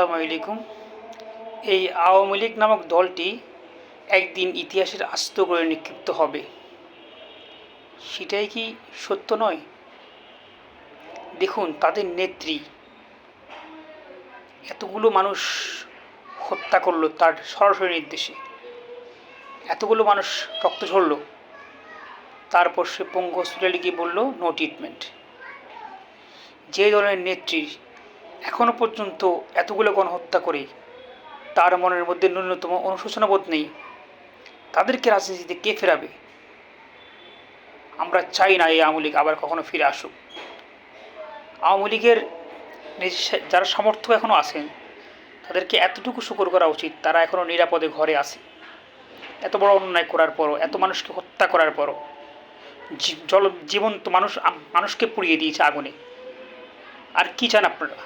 আসসালামু আলাইকুম। এই আওয়ামী লীগ নামক দলটি একদিন ইতিহাসের আস্ত করে নিক্ষিপ্ত হবে, সেটাই কি সত্য নয়? দেখুন, তাদের নেত্রী এতগুলো মানুষ হত্যা করলো তার সরাসরি নির্দেশে, এতগুলো মানুষ রক্ত ঝরলো, তারপর সে পঙ্গু হসপিটালে গিয়ে বলল নো ট্রিটমেন্ট। যে দলের নেত্রী এখনো পর্যন্ত এতগুলো গণহত্যা করে তার মনের মধ্যে ন্যূনতম অনুশোচনা বোধ নেই, তাদেরকে রাজনীতিতে কে ফেরাবে? আমরা চাই না এই আওয়ামী লীগ আবার কখনো ফিরে আসুক। আওয়ামী লীগের যারা সামর্থ্য এখনও আছেন তাদেরকে এতটুকু শুকর করা উচিত, তারা এখনও নিরাপদে ঘরে আছে। এত বড় অন্যায় করার পরও, এত মানুষকে হত্যা করার পরও, জীবন্ত মানুষকে পুড়িয়ে দিয়েছে আগুনে। আর কি চান আপনারা?